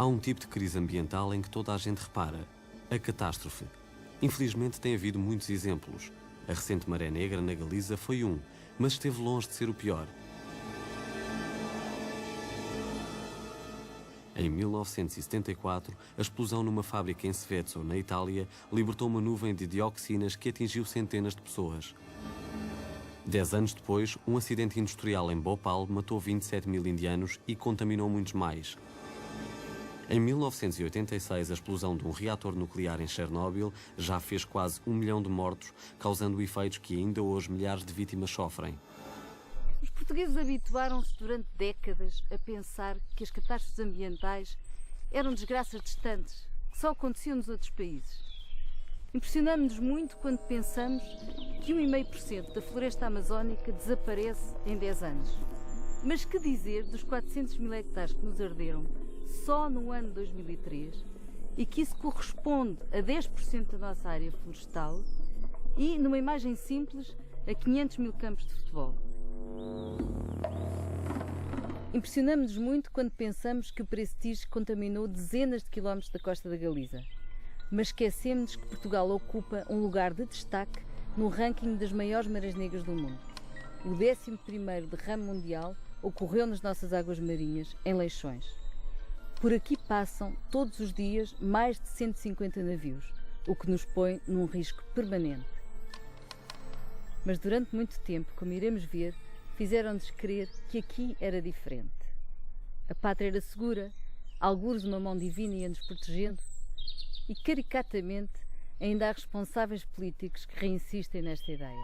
Há um tipo de crise ambiental em que toda a gente repara: a catástrofe. Infelizmente tem havido muitos exemplos. A recente maré negra na Galiza foi um, mas esteve longe de ser o pior. Em 1974, a explosão numa fábrica em Seveso, na Itália, libertou uma nuvem de dioxinas que atingiu centenas de pessoas. 10 anos depois, um acidente industrial em Bhopal matou 27 mil indianos e contaminou muitos mais. Em 1986, a explosão de um reator nuclear em Chernobyl já fez quase 1 milhão de mortos, causando efeitos que ainda hoje milhares de vítimas sofrem. Os portugueses habituaram-se durante décadas a pensar que as catástrofes ambientais eram desgraças distantes, que só aconteciam nos outros países. Impressionamos-nos muito quando pensamos que 1,5% da floresta amazónica desaparece em 10 anos. Mas que dizer dos 400 mil hectares que nos arderam só no ano de 2003 e que isso corresponde a 10% da nossa área florestal e, numa imagem simples, a 500 mil campos de futebol. Impressionamos-nos muito quando pensamos que o Prestige contaminou dezenas de quilómetros da costa da Galiza. Mas esquecemos que Portugal ocupa um lugar de destaque no ranking das maiores marés negras do mundo. O 11º derrame mundial ocorreu nas nossas águas marinhas, em Leixões. Por aqui passam, todos os dias, mais de 150 navios, o que nos põe num risco permanente. Mas durante muito tempo, como iremos ver, fizeram-nos crer que aqui era diferente. A pátria era segura, algures uma mão divina ia-nos protegendo, e caricatamente ainda há responsáveis políticos que reinsistem nesta ideia.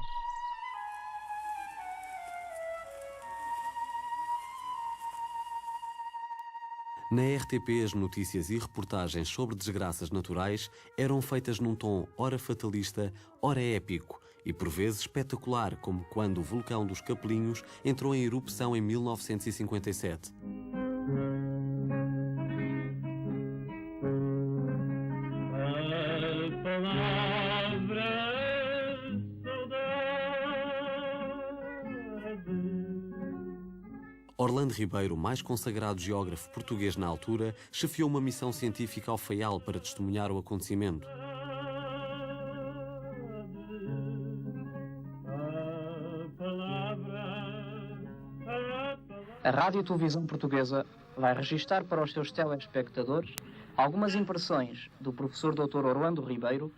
Na RTP, as notícias e reportagens sobre desgraças naturais eram feitas num tom ora fatalista, ora épico e por vezes espetacular, como quando o vulcão dos Capelinhos entrou em erupção em 1957. Orlando Ribeiro, mais consagrado geógrafo português na altura, chefiou uma missão científica ao Faial para testemunhar o acontecimento. A Rádio e Televisão Portuguesa vai registar para os seus telespectadores algumas impressões do professor Dr. Orlando Ribeiro.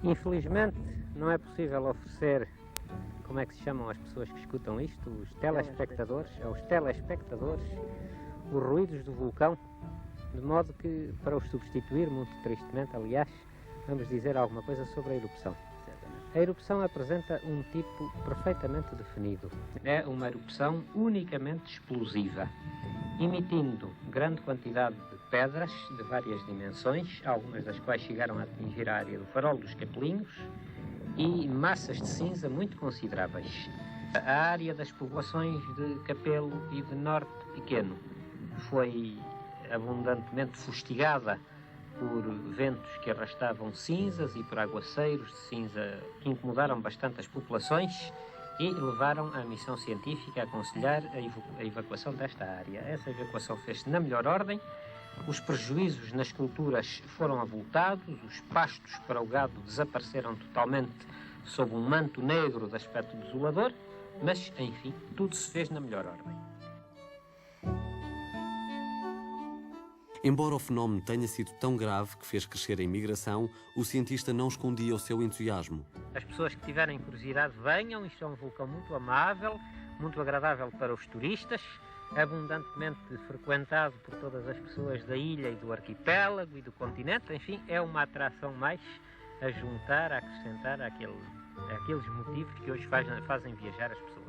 Infelizmente, não é possível oferecer, como é que se chamam as pessoas que escutam isto? Os telespectadores, aos telespectadores, os ruídos do vulcão, de modo que, para os substituir, muito tristemente, aliás, vamos dizer alguma coisa sobre a erupção. A erupção apresenta um tipo perfeitamente definido. É uma erupção unicamente explosiva, emitindo grande quantidade de pedras de várias dimensões, algumas das quais chegaram a atingir a área do Farol dos Capelinhos, e massas de cinza muito consideráveis. A área das povoações de Capelo e de Norte Pequeno foi abundantemente fustigada por ventos que arrastavam cinzas e por aguaceiros de cinza que incomodaram bastante as populações e levaram a missão científica a aconselhar a evacuação desta área. Essa evacuação fez-se na melhor ordem, os prejuízos nas culturas foram avultados, os pastos para o gado desapareceram totalmente sob um manto negro de aspecto desolador, mas, enfim, tudo se fez na melhor ordem. Embora o fenómeno tenha sido tão grave que fez crescer a imigração, o cientista não escondia o seu entusiasmo. As pessoas que tiverem curiosidade venham, isto é um vulcão muito amável, muito agradável para os turistas, abundantemente frequentado por todas as pessoas da ilha e do arquipélago e do continente, enfim, é uma atração mais a juntar, a acrescentar àqueles motivos que hoje fazem viajar as pessoas.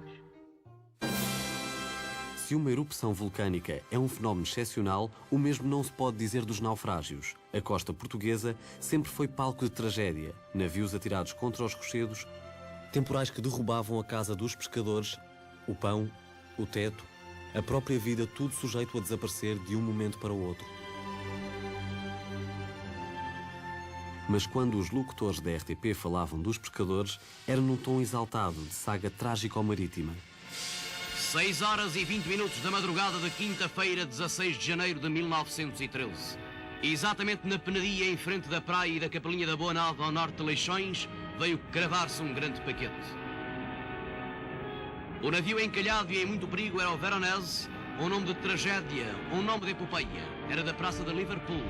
Se uma erupção vulcânica é um fenómeno excepcional, o mesmo não se pode dizer dos naufrágios. A costa portuguesa sempre foi palco de tragédia. Navios atirados contra os rochedos, temporais que derrubavam a casa dos pescadores, o pão, o teto, a própria vida, tudo sujeito a desaparecer de um momento para o outro. Mas quando os locutores da RTP falavam dos pescadores, era num tom exaltado, de saga trágico-marítima. 6 horas e 20 minutos da madrugada de quinta-feira, 16 de janeiro de 1913. Exatamente na penaria em frente da praia e da Capelinha da Boa Nave ao norte de Leixões, veio cravar-se um grande paquete. O navio encalhado e em muito perigo era o Veronese, um nome de tragédia, um nome de epopeia. Era da praça de Liverpool.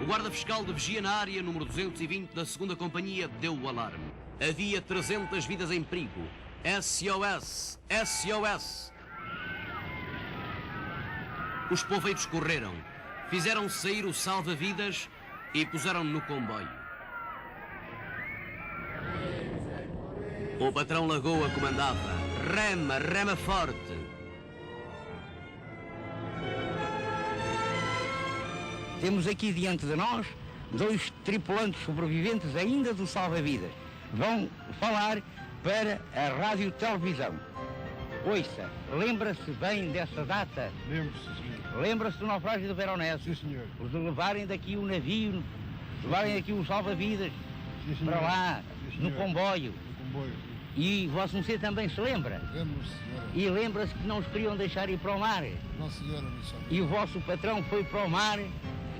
O guarda fiscal de vigia na área, número 220 da 2ª Companhia, deu o alarme. Havia 300 vidas em perigo. SOS! SOS! Os poveiros correram, fizeram sair o salva-vidas e puseram-no no comboio. O patrão Lagoa comandava. Rema, rema forte! Temos aqui diante de nós 2 tripulantes sobreviventes ainda do salva-vidas. Vão falar para a rádio-televisão. Ouça, lembra-se bem dessa data? Lembro-se, senhor. Lembra-se do naufrágio do Veronese? Sim, senhor. Os de levarem daqui o navio, levarem aqui o salva-vidas Sim, senhor. para lá, Sim, senhor. no comboio. No comboio, sim. E Vossa Mercê também se lembra? Lembro-se, senhora. E lembra-se que não os queriam deixar ir para o mar. Não, senhora, não sabe. E o vosso patrão foi para o mar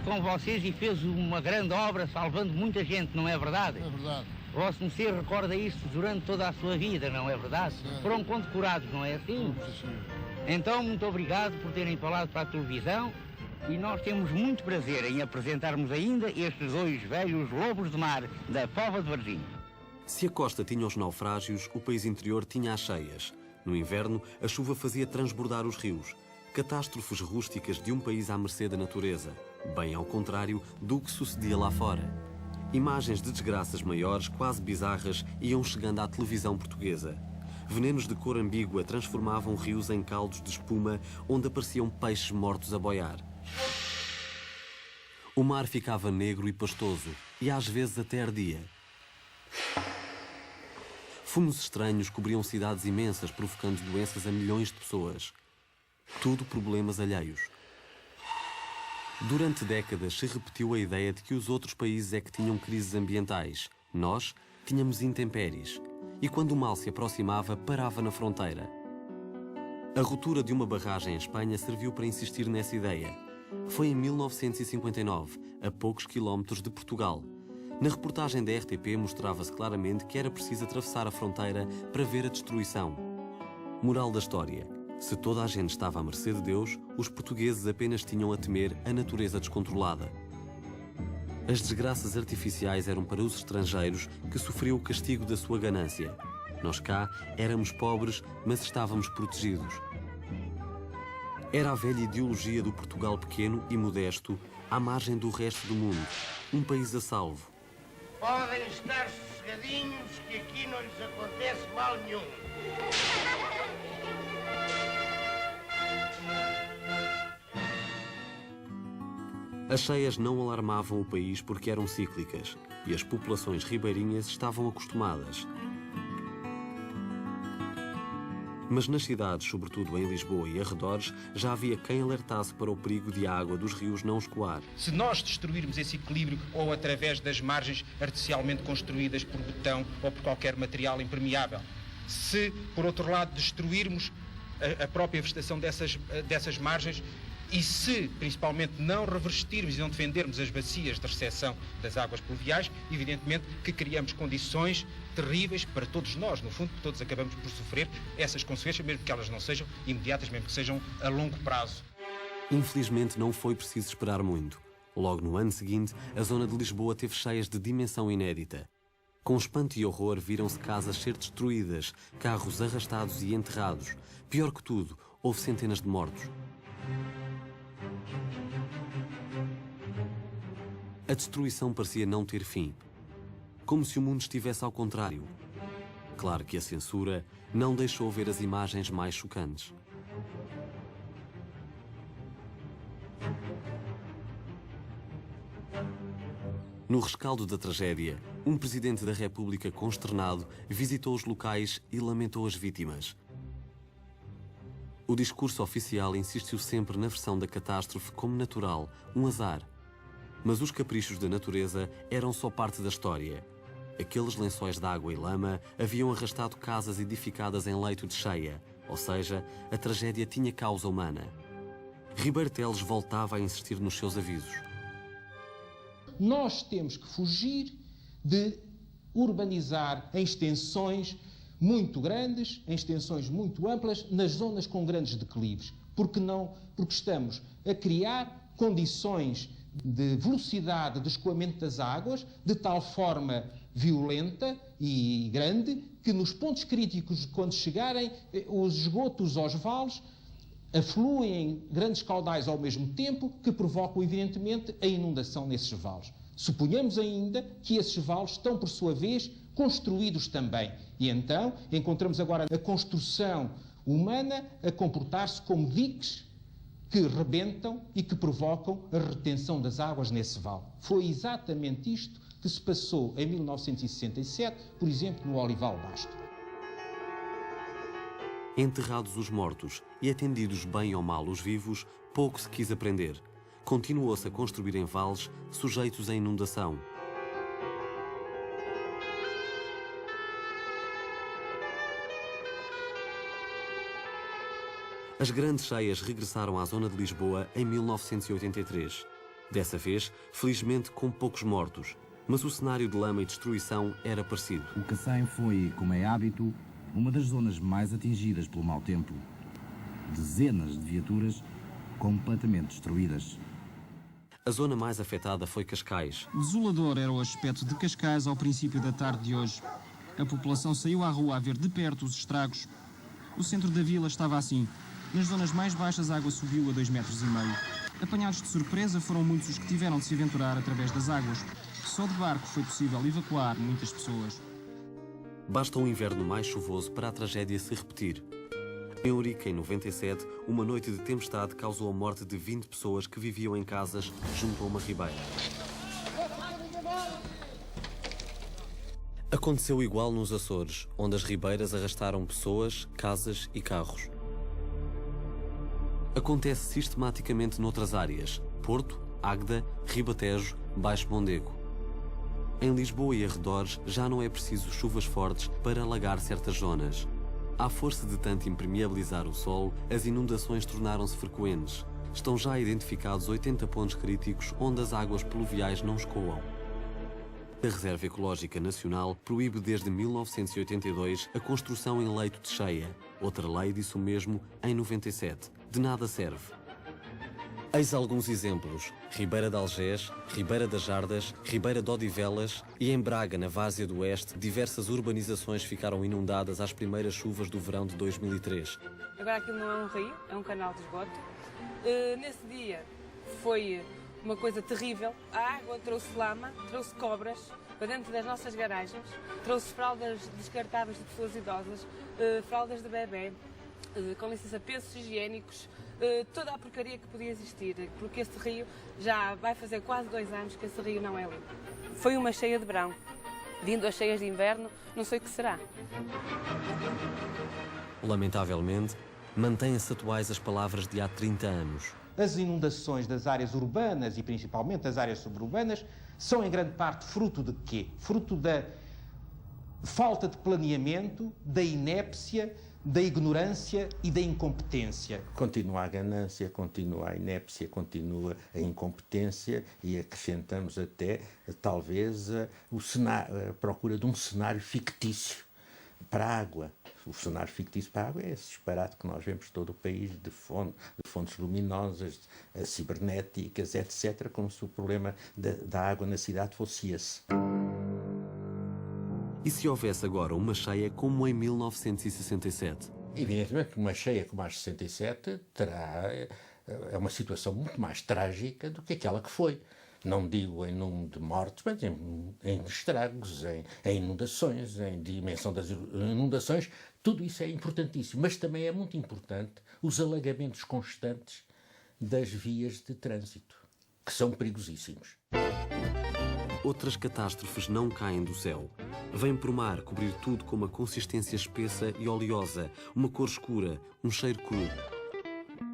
com vocês e fez uma grande obra, salvando muita gente, não é verdade? É verdade. Vosso Mercê recorda isso durante toda a sua vida, não é verdade? Sim. Foram condecorados, não é assim? Sim, senhor. Então, muito obrigado por terem falado para a televisão e nós temos muito prazer em apresentarmos ainda estes 2 velhos lobos de mar da Póvoa de Varzim. Se a costa tinha os naufrágios, o país interior tinha as cheias. No inverno, a chuva fazia transbordar os rios. Catástrofes rústicas de um país à mercê da natureza. Bem ao contrário do que sucedia lá fora. Imagens de desgraças maiores, quase bizarras, iam chegando à televisão portuguesa. Venenos de cor ambígua transformavam rios em caldos de espuma onde apareciam peixes mortos a boiar. O mar ficava negro e pastoso, e às vezes até ardia. Fumos estranhos cobriam cidades imensas, provocando doenças a milhões de pessoas. Tudo problemas alheios. Durante décadas se repetiu a ideia de que os outros países é que tinham crises ambientais. Nós tínhamos intempéries. E quando o mal se aproximava, parava na fronteira. A ruptura de uma barragem em Espanha serviu para insistir nessa ideia. Foi em 1959, a poucos quilómetros de Portugal. Na reportagem da RTP mostrava-se claramente que era preciso atravessar a fronteira para ver a destruição. Moral da história: se toda a gente estava à mercê de Deus, os portugueses apenas tinham a temer a natureza descontrolada. As desgraças artificiais eram para os estrangeiros que sofriam o castigo da sua ganância. Nós cá éramos pobres, mas estávamos protegidos. Era a velha ideologia do Portugal pequeno e modesto, à margem do resto do mundo. Um país a salvo. Podem estar sossegadinhos que aqui não lhes acontece mal nenhum. As cheias não alarmavam o país porque eram cíclicas e as populações ribeirinhas estavam acostumadas. Mas nas cidades, sobretudo em Lisboa e arredores, já havia quem alertasse para o perigo de a água dos rios não escoar. Se nós destruirmos esse equilíbrio ou através das margens artificialmente construídas por betão ou por qualquer material impermeável, se, por outro lado, destruirmos a própria vegetação dessas margens e se, principalmente, não revestirmos e não defendermos as bacias de recepção das águas pluviais, evidentemente que criamos condições terríveis para todos nós. No fundo, todos acabamos por sofrer essas consequências, mesmo que elas não sejam imediatas, mesmo que sejam a longo prazo. Infelizmente, não foi preciso esperar muito. Logo no ano seguinte, a zona de Lisboa teve cheias de dimensão inédita. Com espanto e horror, viram-se casas ser destruídas, carros arrastados e enterrados. Pior que tudo, houve centenas de mortos. A destruição parecia não ter fim. Como se o mundo estivesse ao contrário. Claro que a censura não deixou ver as imagens mais chocantes. No rescaldo da tragédia, um presidente da República consternado visitou os locais e lamentou as vítimas. O discurso oficial insistiu sempre na versão da catástrofe como natural, um azar. Mas os caprichos da natureza eram só parte da história. Aqueles lençóis de água e lama haviam arrastado casas edificadas em leito de cheia, ou seja, a tragédia tinha causa humana. Ribeiro Teles voltava a insistir nos seus avisos. nós temos que fugir de urbanizar em extensões muito grandes, em extensões muito amplas, nas zonas com grandes declives. Porque não? Porque estamos a criar condições de velocidade de escoamento das águas de tal forma violenta e grande que nos pontos críticos, quando chegarem os esgotos aos vales, afluem grandes caudais ao mesmo tempo que provocam, evidentemente, a inundação nesses vales. Suponhamos ainda que esses vales estão, por sua vez, construídos também. E então encontramos agora a construção humana a comportar-se como diques que rebentam e que provocam a retenção das águas nesse vale. Foi exatamente isto que se passou em 1967, por exemplo, no Olival Basto. Enterrados os mortos e atendidos bem ou mal os vivos, pouco se quis aprender. Continuou-se a construir em vales sujeitos à inundação. As grandes cheias regressaram à zona de Lisboa em 1983. Dessa vez, felizmente com poucos mortos, mas o cenário de lama e destruição era parecido. O Cacém foi, como é hábito, uma das zonas mais atingidas pelo mau tempo. Dezenas de viaturas completamente destruídas. A zona mais afetada foi Cascais. Desolador era o aspecto de Cascais ao princípio da tarde de hoje. A população saiu à rua a ver de perto os estragos. O centro da vila estava assim. Nas zonas mais baixas a água subiu a 2,5 metros. Apanhados de surpresa foram muitos os que tiveram de se aventurar através das águas. Só de barco foi possível evacuar muitas pessoas. Basta um inverno mais chuvoso para a tragédia se repetir. Em Ourique, em 97, uma noite de tempestade causou a morte de 20 pessoas que viviam em casas junto a uma ribeira. Aconteceu igual nos Açores, onde as ribeiras arrastaram pessoas, casas e carros. Acontece sistematicamente noutras áreas: Porto, Águeda, Ribatejo, Baixo Mondego. Em Lisboa e arredores já não é preciso chuvas fortes para alagar certas zonas. À força de tanto impermeabilizar o solo, as inundações tornaram-se frequentes. Estão já identificados 80 pontos críticos onde as águas pluviais não escoam. A Reserva Ecológica Nacional proíbe desde 1982 a construção em leito de cheia. Outra lei disse o mesmo em 97. De nada serve. Eis alguns exemplos: Ribeira de Algés, Ribeira das Jardas, Ribeira de Odivelas e em Braga, na Várzea do Oeste, diversas urbanizações ficaram inundadas às primeiras chuvas do verão de 2003. Agora aquilo não é um rio, é um canal de esgoto. Nesse dia foi uma coisa terrível. A água trouxe lama, trouxe cobras para dentro das nossas garagens, trouxe fraldas descartáveis de pessoas idosas, fraldas de bebê, com licença, pensos higiênicos, toda a porcaria que podia existir, porque este rio já vai fazer quase 2 anos que esse rio não é limpo. Foi uma cheia de verão. Vindo as cheias de inverno, não sei o que será. Lamentavelmente, mantêm-se atuais as palavras de há 30 anos. As inundações das áreas urbanas e principalmente das áreas suburbanas são em grande parte fruto de quê? Fruto da falta de planeamento, da inépcia, da ignorância e da incompetência. Continua a ganância, continua a inépcia, continua a incompetência e acrescentamos até, talvez, a procura de um cenário fictício para a água. O cenário fictício para a água é esse disparate que nós vemos todo o país de fontes luminosas, cibernéticas, etc., como se o problema da água na cidade fosse esse. E se houvesse agora uma cheia como em 1967? Evidentemente que uma cheia como a de 67 é uma situação muito mais trágica do que aquela que foi. Não digo em número de mortes, mas em estragos, em inundações, em dimensão das inundações. Tudo isso é importantíssimo, mas também é muito importante os alagamentos constantes das vias de trânsito, que são perigosíssimos. Outras catástrofes não caem do céu. Vêm por mar cobrir tudo com uma consistência espessa e oleosa, uma cor escura, um cheiro cru.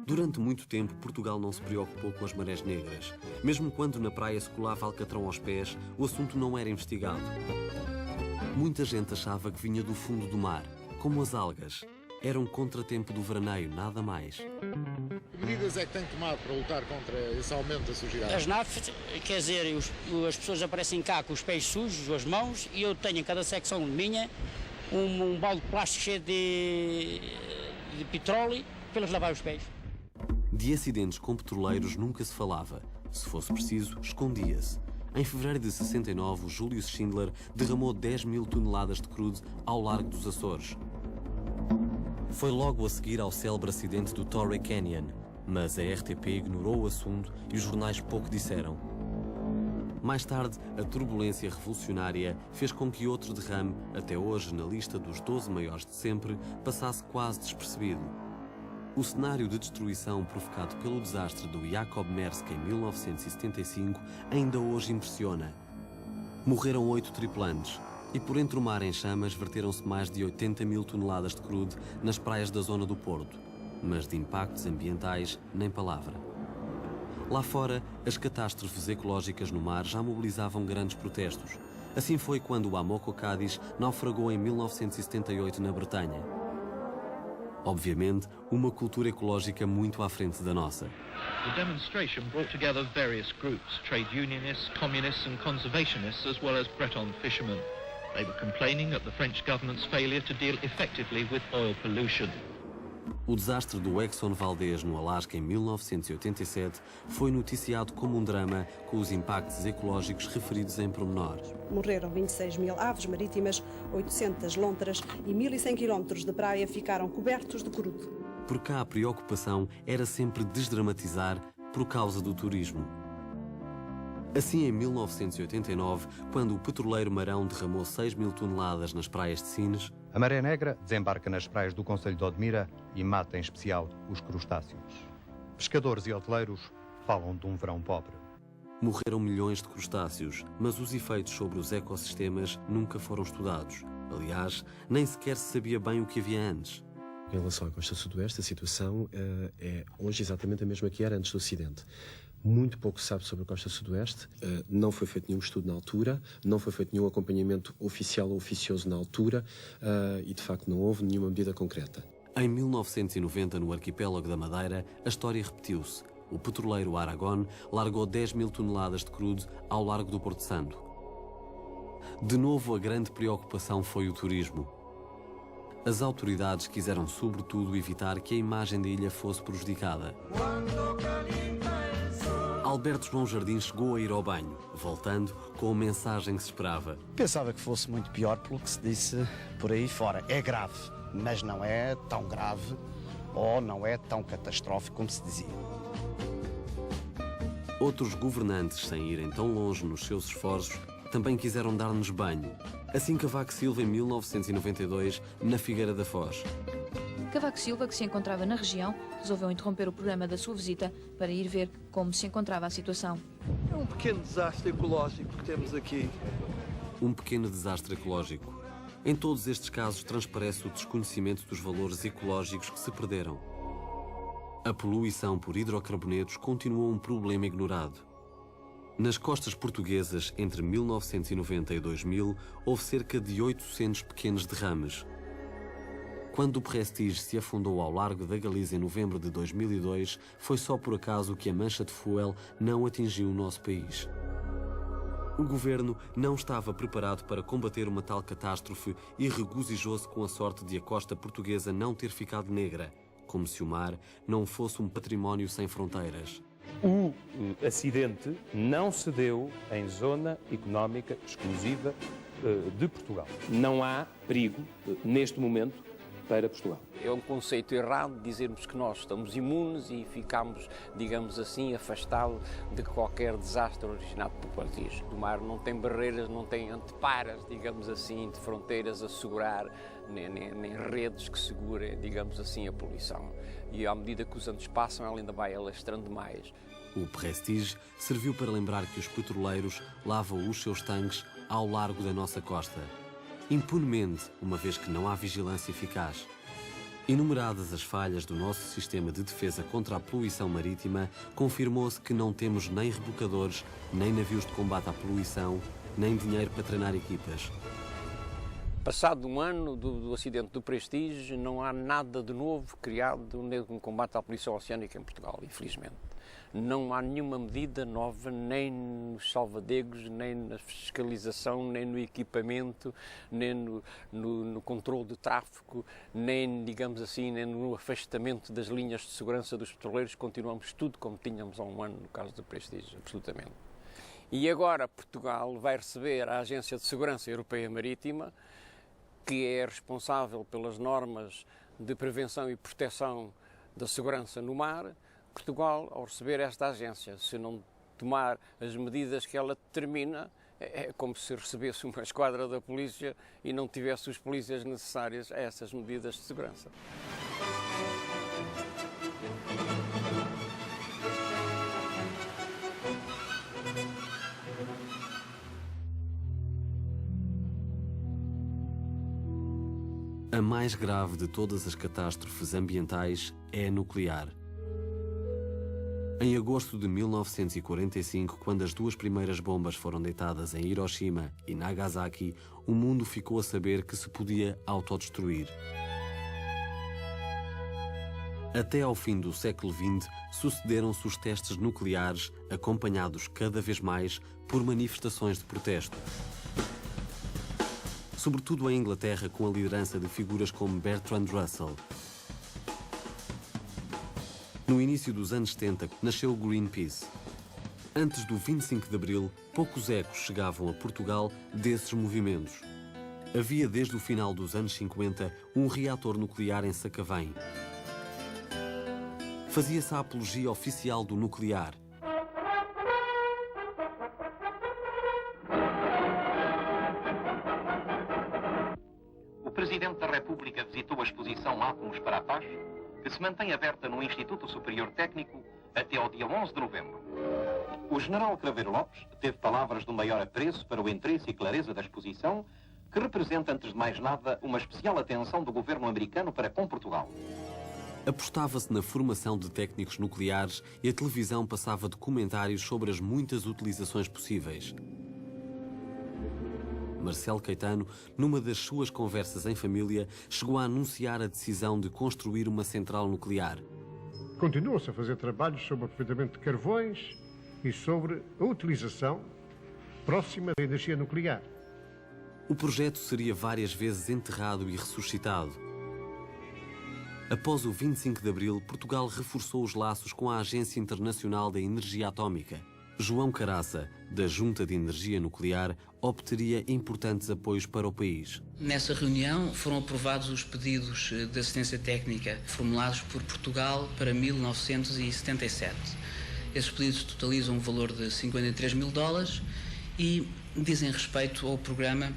Durante muito tempo, Portugal não se preocupou com as marés negras. Mesmo quando na praia se colava alcatrão aos pés, o assunto não era investigado. Muita gente achava que vinha do fundo do mar, como as algas. Era um contratempo do veraneio, nada mais. Que medidas é que tem tomado para lutar contra esse aumento da sujidade? As naves, quer dizer, as pessoas aparecem cá com os pés sujos, as mãos, e eu tenho em cada secção minha um balde de plástico cheio de petróleo para eles lavar os pés. De acidentes com petroleiros nunca se falava. Se fosse preciso, escondia-se. Em fevereiro de 69, o Julius Schindler derramou 10 mil toneladas de crude ao largo dos Açores. Foi logo a seguir ao célebre acidente do Torrey Canyon, mas a RTP ignorou o assunto e os jornais pouco disseram. Mais tarde, a turbulência revolucionária fez com que outro derrame, até hoje na lista dos 12 maiores de sempre, passasse quase despercebido. O cenário de destruição provocado pelo desastre do Jakob Maersk em 1975 ainda hoje impressiona. Morreram 8 tripulantes e por entre o mar em chamas verteram-se mais de 80 mil toneladas de crude nas praias da zona do Porto, mas de impactos ambientais nem palavra. Lá fora, as catástrofes ecológicas no mar já mobilizavam grandes protestos. Assim foi quando o Amoco Cádiz naufragou em 1978 na Bretanha. Obviamente, uma cultura ecológica muito à frente da nossa. The demonstration brought together various groups, trade unionists, communists and conservationists, as well as Breton fishermen. They were complaining at the French government's failure to deal effectively with oil pollution. O desastre do Exxon Valdez no Alasca em 1987 foi noticiado como um drama com os impactos ecológicos referidos em pormenor. Morreram 26 mil aves marítimas, 800 lontras e 1.100 quilómetros de praia ficaram cobertos de crude. Por cá a preocupação era sempre desdramatizar por causa do turismo. Assim, em 1989, quando o petroleiro Marão derramou 6 mil toneladas nas praias de Sines, a Maré Negra desembarca nas praias do concelho de Odmira e mata em especial os crustáceos. Pescadores e hoteleiros falam de um verão pobre. Morreram milhões de crustáceos, mas os efeitos sobre os ecossistemas nunca foram estudados. Aliás, nem sequer se sabia bem o que havia antes. Em relação à costa sudoeste, a situação é hoje exatamente a mesma que era antes do acidente. Muito pouco se sabe sobre a costa sudoeste, não foi feito nenhum estudo na altura, não foi feito nenhum acompanhamento oficial ou oficioso na altura e, de facto, não houve nenhuma medida concreta. Em 1990, no arquipélago da Madeira, a história repetiu-se. O petroleiro Aragon largou 10 mil toneladas de crude ao largo do Porto Santo. De novo, a grande preocupação foi o turismo. As autoridades quiseram, sobretudo, evitar que a imagem da ilha fosse prejudicada. Alberto João Jardim chegou a ir ao banho, voltando com a mensagem que se esperava. Pensava que fosse muito pior pelo que se disse por aí fora. É grave, mas não é tão grave ou não é tão catastrófico como se dizia. Outros governantes, sem irem tão longe nos seus esforços, também quiseram dar-nos banho. Assim Cavaco Silva, em 1992, na Figueira da Foz. Cavaco Silva, que se encontrava na região, resolveu interromper o programa da sua visita para ir ver como se encontrava a situação. É um pequeno desastre ecológico que temos aqui. Um pequeno desastre ecológico. Em todos estes casos transparece o desconhecimento dos valores ecológicos que se perderam. A poluição por hidrocarbonetos continuou um problema ignorado. Nas costas portuguesas, entre 1990 e 2000, houve cerca de 800 pequenos derrames. Quando o Prestige se afundou ao largo da Galiza em novembro de 2002, foi só por acaso que a mancha de fuel não atingiu o nosso país. O governo não estava preparado para combater uma tal catástrofe e regozijou-se com a sorte de a costa portuguesa não ter ficado negra, como se o mar não fosse um património sem fronteiras. O acidente não se deu em zona económica exclusiva de Portugal. Não há perigo, neste momento, para Portugal. É um conceito errado dizermos que nós estamos imunes e ficamos, digamos assim, afastados de qualquer desastre originado por partidos. O mar não tem barreiras, não tem anteparas, digamos assim, de fronteiras a segurar, nem redes que segurem, digamos assim, a poluição. E à medida que os anos passam, ela ainda vai alastrando mais. O Prestige serviu para lembrar que os petroleiros lavam os seus tanques ao largo da nossa costa. Impunemente, uma vez que não há vigilância eficaz. Enumeradas as falhas do nosso sistema de defesa contra a poluição marítima, confirmou-se que não temos nem rebocadores, nem navios de combate à poluição, nem dinheiro para treinar equipas. Passado um ano do acidente do Prestige, não há nada de novo criado no combate à poluição oceânica em Portugal, infelizmente. Não há nenhuma medida nova, nem nos salvadegos, nem na fiscalização, nem no equipamento, nem no controle do tráfego, nem, digamos assim, nem no afastamento das linhas de segurança dos petroleiros. Continuamos tudo como tínhamos há um ano no caso do Prestige, absolutamente. E agora Portugal vai receber a Agência de Segurança Europeia Marítima, que é responsável pelas normas de prevenção e proteção da segurança no mar. Portugal, ao receber esta agência, se não tomar as medidas que ela determina, é como se recebesse uma esquadra da polícia e não tivesse os polícias necessários a essas medidas de segurança. A mais grave de todas as catástrofes ambientais é a nuclear. Em agosto de 1945, quando as duas primeiras bombas foram deitadas em Hiroshima e Nagasaki, o mundo ficou a saber que se podia autodestruir. Até ao fim do século XX, sucederam-se os testes nucleares, acompanhados cada vez mais por manifestações de protesto. Sobretudo em Inglaterra, com a liderança de figuras como Bertrand Russell. No início dos anos 70, nasceu o Greenpeace. Antes do 25 de Abril, poucos ecos chegavam a Portugal desses movimentos. Havia desde o final dos anos 50 um reator nuclear em Sacavém. Fazia-se a apologia oficial do nuclear. O Presidente da República visitou a exposição Átomos para a Paz, que se mantém aberta no Instituto Superior Técnico até ao dia 11 de novembro. O General Craveiro Lopes teve palavras do maior apreço para o interesse e clareza da exposição, que representa, antes de mais nada, uma especial atenção do governo americano para com Portugal. Apostava-se na formação de técnicos nucleares e a televisão passava documentários sobre as muitas utilizações possíveis. Marcelo Caetano, numa das suas conversas em família, chegou a anunciar a decisão de construir uma central nuclear. Continua-se a fazer trabalhos sobre o aproveitamento de carvões e sobre a utilização próxima da energia nuclear. O projeto seria várias vezes enterrado e ressuscitado. Após o 25 de Abril, Portugal reforçou os laços com a Agência Internacional da Energia Atómica. João Caraça, da Junta de Energia Nuclear, obteria importantes apoios para o país. Nessa reunião foram aprovados os pedidos de assistência técnica formulados por Portugal para 1977. Esses pedidos totalizam um valor de $53 mil e dizem respeito ao programa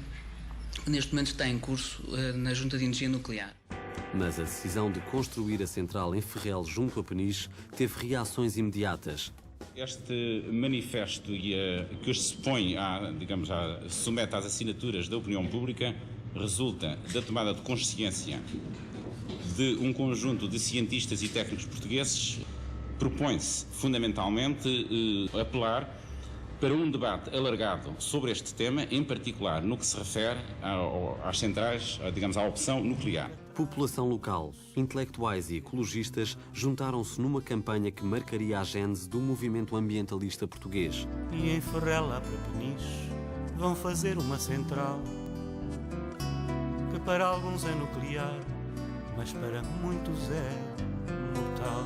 que neste momento está em curso na Junta de Energia Nuclear. Mas a decisão de construir a central em Ferrel, junto a Peniche, teve reações imediatas. Este manifesto que hoje se põe, submete às assinaturas da opinião pública, resulta da tomada de consciência de um conjunto de cientistas e técnicos portugueses. Propõe-se, fundamentalmente, apelar para um debate alargado sobre este tema, em particular no que se refere às centrais, à opção nuclear. População local, intelectuais e ecologistas juntaram-se numa campanha que marcaria a gênese do movimento ambientalista português. E em Ferrel, lá para Peniche, vão fazer uma central que para alguns é nuclear, mas para muitos é mortal.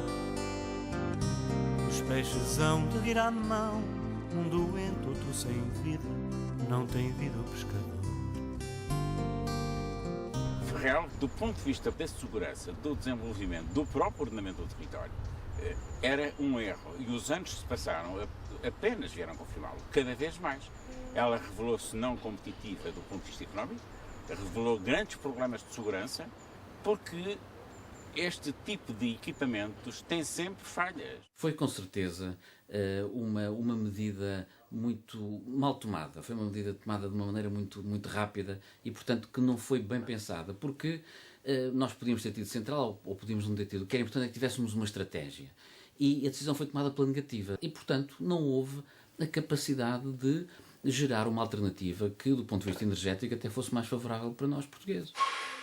Os peixes hão de vir à mão, um doente, outro sem vida, não tem vida o pescador. Ferrel, do ponto de vista da segurança, do desenvolvimento, do próprio ordenamento do território, era um erro. E os anos que se passaram apenas vieram confirmá-lo, cada vez mais. Ela revelou-se não competitiva do ponto de vista económico, revelou grandes problemas de segurança, porque este tipo de equipamentos tem sempre falhas. Foi com certeza uma medida muito mal tomada. Foi uma medida tomada de uma maneira muito rápida e, portanto, que não foi bem pensada, porque nós podíamos ter tido central ou podíamos não ter tido. O que era importante é que tivéssemos uma estratégia. E a decisão foi tomada pela negativa. E, portanto, não houve a capacidade de gerar uma alternativa que, do ponto de vista energético, até fosse mais favorável para nós portugueses.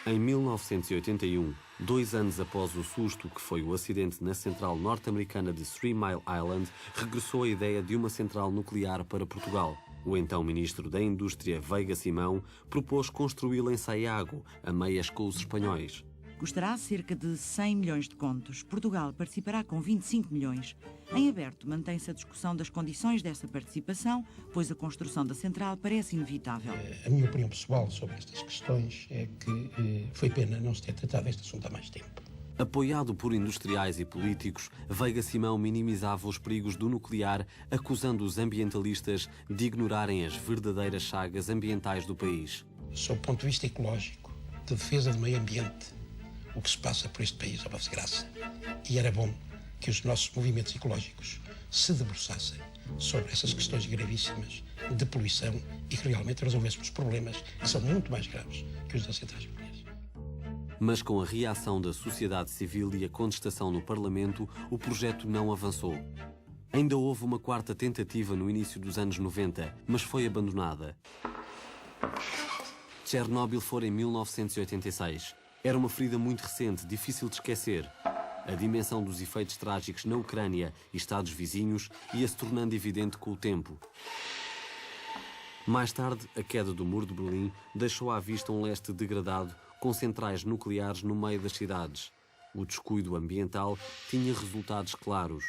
Em 1981, 2 anos após o susto que foi o acidente na central norte-americana de 3 Mile Island, regressou a ideia de uma central nuclear para Portugal. O então ministro da Indústria, Veiga Simão, propôs construí-la em Sayago, a meias com os espanhóis. Custará cerca de 100 milhões de contos. Portugal participará com 25 milhões. Em aberto, mantém-se a discussão das condições dessa participação, pois a construção da central parece inevitável. A minha opinião pessoal sobre estas questões é que foi pena não se ter tratado este assunto há mais tempo. Apoiado por industriais e políticos, Veiga Simão minimizava os perigos do nuclear, acusando os ambientalistas de ignorarem as verdadeiras chagas ambientais do país. Sob o ponto de vista ecológico, de defesa do meio ambiente, o que se passa por este país é uma desgraça. E era bom que os nossos movimentos ecológicos se debruçassem sobre essas questões gravíssimas de poluição e que realmente resolvêssemos problemas que são muito mais graves que os das centrais nucleares. Mas com a reação da sociedade civil e a contestação no Parlamento, o projeto não avançou. Ainda houve uma quarta tentativa no início dos anos 90, mas foi abandonada. Chernobyl foi em 1986. Era uma ferida muito recente, difícil de esquecer. A dimensão dos efeitos trágicos na Ucrânia e Estados vizinhos ia-se tornando evidente com o tempo. Mais tarde, a queda do Muro de Berlim deixou à vista um leste degradado, com centrais nucleares no meio das cidades. O descuido ambiental tinha resultados claros.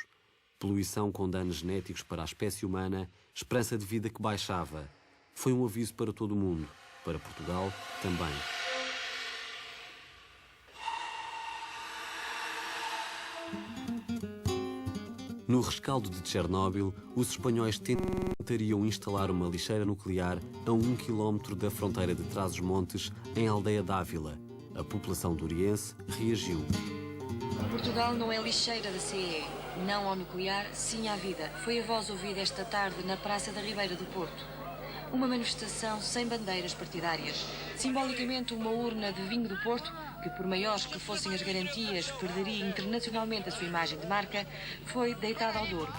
Poluição com danos genéticos para a espécie humana, esperança de vida que baixava. Foi um aviso para todo o mundo, para Portugal também. No rescaldo de Chernobyl, os espanhóis tentariam instalar uma lixeira nuclear a 1 km da fronteira de Trás-os-Montes, em Aldeia d'Ávila. A população duriense reagiu. Portugal não é lixeira da CE. Não ao nuclear, sim à vida. Foi a voz ouvida esta tarde na Praça da Ribeira do Porto. Uma manifestação sem bandeiras partidárias. Simbolicamente, uma urna de vinho do Porto, que por maiores que fossem as garantias, perderia internacionalmente a sua imagem de marca, foi deitada ao Douro.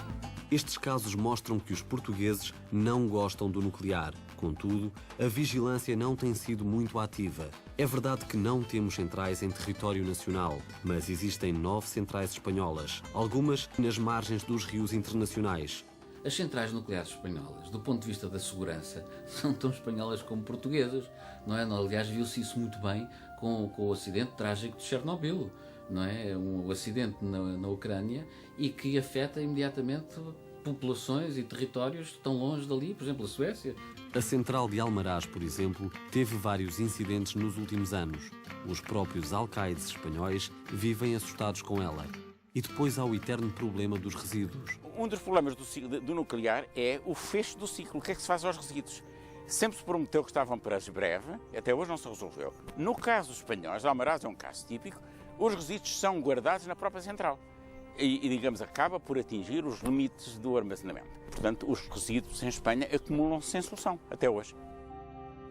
Estes casos mostram que os portugueses não gostam do nuclear. Contudo, a vigilância não tem sido muito ativa. É verdade que não temos centrais em território nacional, mas existem 9 centrais espanholas, algumas nas margens dos rios internacionais. As centrais nucleares espanholas, do ponto de vista da segurança, são tão espanholas como portuguesas, não é? Aliás, viu-se isso muito bem com o acidente trágico de Chernobyl, não é? Um acidente na Ucrânia e que afeta imediatamente populações e territórios tão longe dali, por exemplo, a Suécia. A central de Almaraz, por exemplo, teve vários incidentes nos últimos anos. Os próprios alcaides espanhóis vivem assustados com ela. E depois há o eterno problema dos resíduos. Um dos problemas do nuclear é o fecho do ciclo. O que é que se faz aos resíduos? Sempre se prometeu que estavam para breve, até hoje não se resolveu. No caso dos espanhóis, Almaraz é um caso típico, os resíduos são guardados na própria central. E digamos, acaba por atingir os limites do armazenamento. Portanto, os resíduos em Espanha acumulam-se sem solução, até hoje.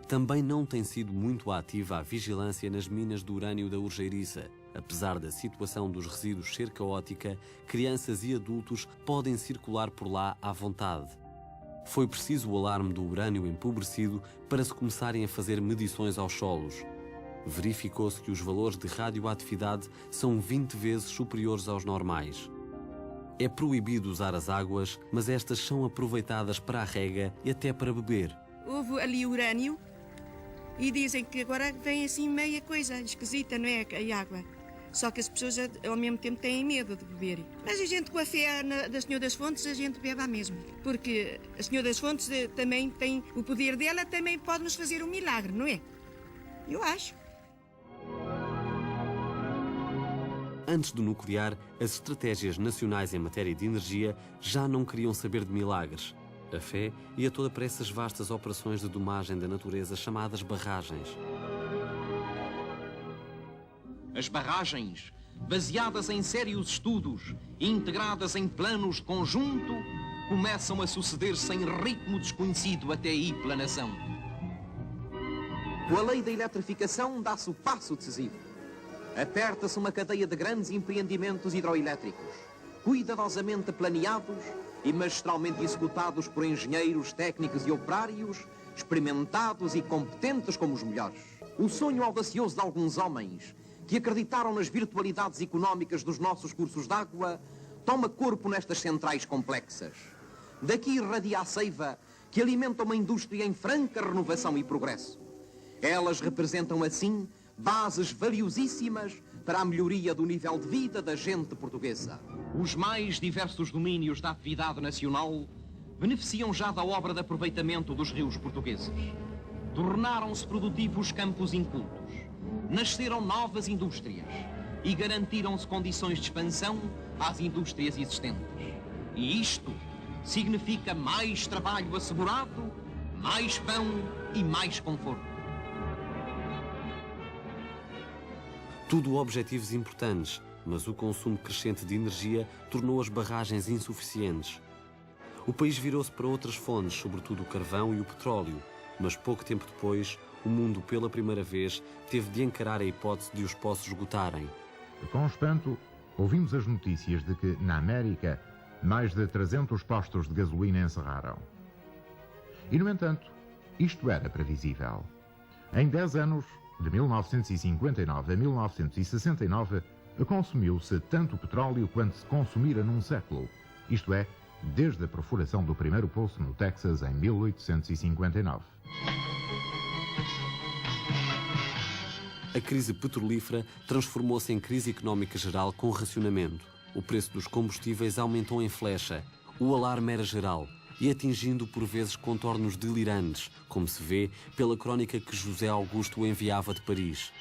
Também não tem sido muito ativa a vigilância nas minas de urânio da Urgeiriça. Apesar da situação dos resíduos ser caótica, crianças e adultos podem circular por lá à vontade. Foi preciso o alarme do urânio empobrecido para se começarem a fazer medições aos solos. Verificou-se que os valores de radioatividade são 20 vezes superiores aos normais. É proibido usar as águas, mas estas são aproveitadas para a rega e até para beber. Houve ali urânio e dizem que agora vem assim meia coisa esquisita, não é? A água. Só que as pessoas ao mesmo tempo têm medo de beber. Mas a gente com a fé da Senhora das Fontes, a gente bebe à mesma. Porque a Senhora das Fontes também tem o poder dela, também pode nos fazer um milagre, não é? Eu acho. Antes do nuclear, as estratégias nacionais em matéria de energia já não queriam saber de milagres. A fé ia toda para essas vastas operações de domagem da natureza chamadas barragens. As barragens, baseadas em sérios estudos e integradas em planos de conjunto, começam a suceder-se em ritmo desconhecido até aí pela nação. Com a lei da eletrificação dá-se o passo decisivo. Aperta-se uma cadeia de grandes empreendimentos hidroelétricos, cuidadosamente planeados e magistralmente executados por engenheiros, técnicos e operários, experimentados e competentes como os melhores. O sonho audacioso de alguns homens que acreditaram nas virtualidades económicas dos nossos cursos d'água toma corpo nestas centrais complexas. Daqui irradia a seiva que alimenta uma indústria em franca renovação e progresso. Elas representam, assim, bases valiosíssimas para a melhoria do nível de vida da gente portuguesa. Os mais diversos domínios da atividade nacional beneficiam já da obra de aproveitamento dos rios portugueses. Tornaram-se produtivos campos incultos, nasceram novas indústrias e garantiram-se condições de expansão às indústrias existentes. E isto significa mais trabalho assegurado, mais pão e mais conforto. Tudo objetivos importantes, mas o consumo crescente de energia tornou as barragens insuficientes. O país virou-se para outras fontes, sobretudo o carvão e o petróleo, mas pouco tempo depois, o mundo pela primeira vez teve de encarar a hipótese de os poços esgotarem. Com espanto, ouvimos as notícias de que, na América, mais de 300 postos de gasolina encerraram. E, no entanto, isto era previsível. Em 10 anos, de 1959 a 1969, consumiu-se tanto petróleo quanto se consumira num século, isto é, desde a perfuração do primeiro poço no Texas em 1859. A crise petrolífera transformou-se em crise económica geral com racionamento. O preço dos combustíveis aumentou em flecha, o alarme era geral e atingindo por vezes contornos delirantes, como se vê pela crónica que José Augusto enviava de Paris.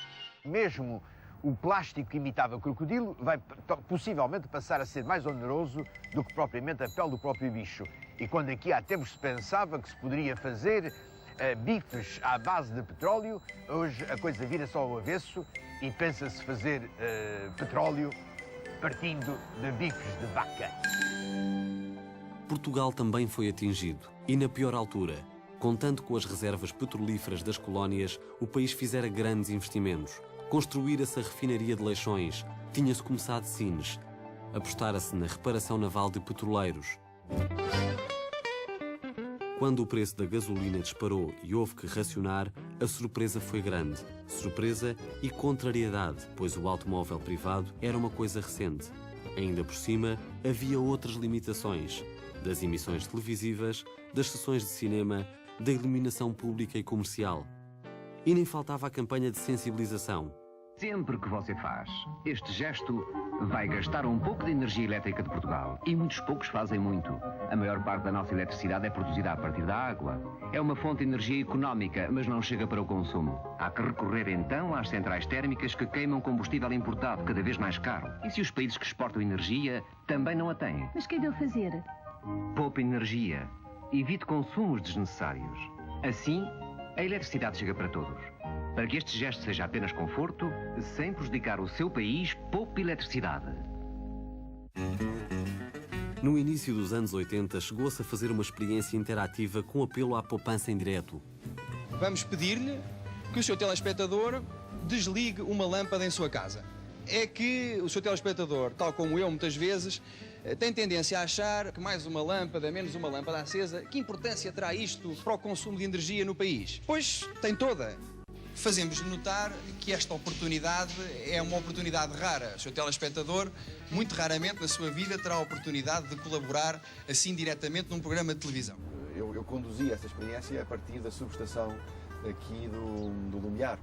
Mesmo o plástico que imitava crocodilo vai possivelmente passar a ser mais oneroso do que propriamente a pele do próprio bicho. E quando aqui há tempos se pensava que se poderia fazer bifes à base de petróleo, hoje a coisa vira-se ao avesso e pensa-se fazer petróleo partindo de bifes de vaca. Portugal também foi atingido, e na pior altura. Contando com as reservas petrolíferas das colónias, o país fizera grandes investimentos. Construíra-se a refinaria de Leixões, tinha-se começado Sines. Apostara-se na reparação naval de petroleiros. Quando o preço da gasolina disparou e houve que racionar, a surpresa foi grande. Surpresa e contrariedade, pois o automóvel privado era uma coisa recente. Ainda por cima, havia outras limitações. Das emissões televisivas, das sessões de cinema, da iluminação pública e comercial. E nem faltava a campanha de sensibilização. Sempre que você faz este gesto, vai gastar um pouco de energia elétrica de Portugal. E muitos poucos fazem muito. A maior parte da nossa eletricidade é produzida a partir da água. É uma fonte de energia económica, mas não chega para o consumo. Há que recorrer então às centrais térmicas que queimam combustível importado, cada vez mais caro. E se os países que exportam energia também não a têm? Mas que é dele fazer? Poupe energia. Evite consumos desnecessários. Assim, a eletricidade chega para todos. Para que este gesto seja apenas conforto, sem prejudicar o seu país, poupe eletricidade. No início dos anos 80, chegou-se a fazer uma experiência interativa com apelo à poupança em direto. Vamos pedir-lhe que o seu telespectador desligue uma lâmpada em sua casa. É que o seu telespectador, tal como eu muitas vezes, tem tendência a achar que mais uma lâmpada, menos uma lâmpada acesa, que importância terá isto para o consumo de energia no país? Pois tem toda. Fazemos-lhe notar que esta oportunidade é uma oportunidade rara. O seu telespectador, muito raramente na sua vida, terá a oportunidade de colaborar assim diretamente num programa de televisão. Eu conduzi essa experiência a partir da subestação aqui do Lumiar,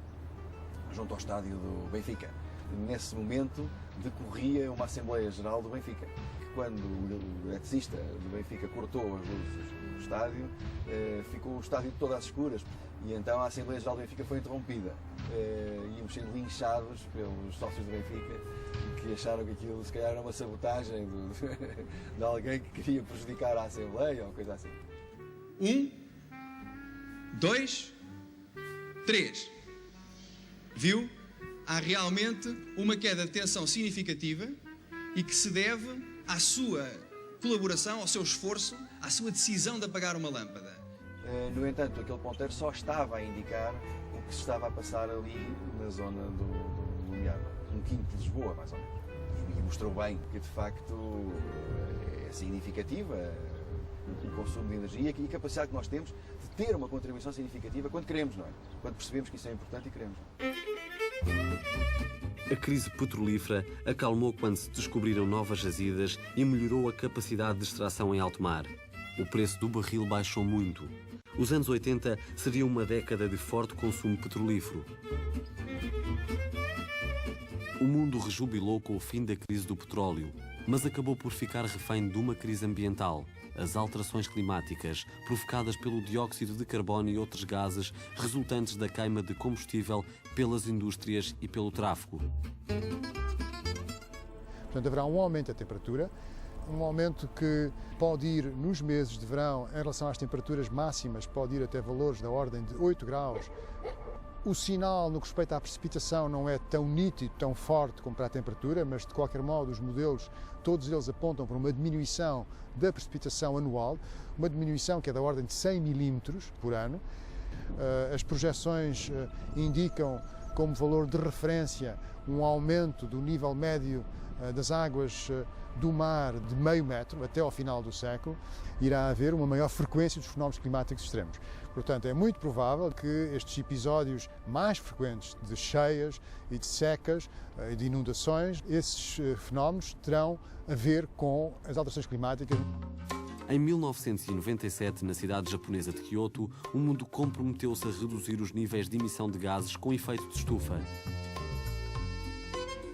junto ao estádio do Benfica. Nesse momento decorria uma Assembleia Geral do Benfica. Quando o eletricista do Benfica cortou as luzes do estádio, ficou o estádio todo às escuras. E então a Assembleia Geral do Benfica foi interrompida. Íamos sendo linchados pelos sócios do Benfica, que acharam que aquilo se calhar era uma sabotagem de alguém que queria prejudicar a Assembleia ou coisa assim. 1, 2, 3. Viu? Há realmente uma queda de tensão significativa e que se deve à sua colaboração, ao seu esforço, à sua decisão de apagar uma lâmpada. No entanto, aquele ponteiro só estava a indicar o que se estava a passar ali na zona do Lumiar, um quinto de Lisboa, mais ou menos. E mostrou bem que, de facto, é significativa o consumo de energia e a capacidade que nós temos de ter uma contribuição significativa quando queremos, não é? Quando percebemos que isso é importante e queremos. A crise petrolífera acalmou quando se descobriram novas jazidas e melhorou a capacidade de extração em alto mar. O preço do barril baixou muito. Os anos 80 seriam uma década de forte consumo petrolífero. O mundo rejubilou com o fim da crise do petróleo, mas acabou por ficar refém de uma crise ambiental. As alterações climáticas, provocadas pelo dióxido de carbono e outros gases resultantes da queima de combustível pelas indústrias e pelo tráfego. Portanto, haverá um aumento da temperatura, um aumento que pode ir nos meses de verão, em relação às temperaturas máximas, pode ir até valores da ordem de 8 graus. O sinal no que respeita à precipitação não é tão nítido, tão forte como para a temperatura, mas de qualquer modo os modelos, todos eles apontam para uma diminuição da precipitação anual, uma diminuição que é da ordem de 100 milímetros por ano. As projeções indicam como valor de referência um aumento do nível médio das águas do mar de meio metro até ao final do século. Irá haver uma maior frequência dos fenómenos climáticos extremos. Portanto, é muito provável que estes episódios mais frequentes de cheias e de secas e de inundações, esses fenómenos terão a ver com as alterações climáticas. Em 1997, na cidade japonesa de Kyoto, o mundo comprometeu-se a reduzir os níveis de emissão de gases com efeito de estufa.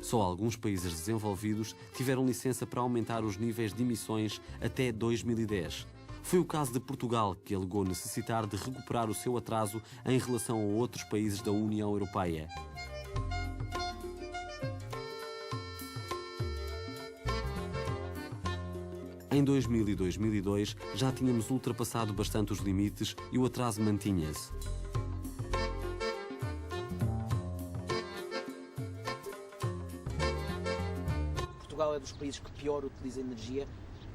Só alguns países desenvolvidos tiveram licença para aumentar os níveis de emissões até 2010. Foi o caso de Portugal, que alegou necessitar de recuperar o seu atraso em relação a outros países da União Europeia. Em 2000 e 2002 já tínhamos ultrapassado bastante os limites e o atraso mantinha-se. Portugal é dos países que pior utiliza energia,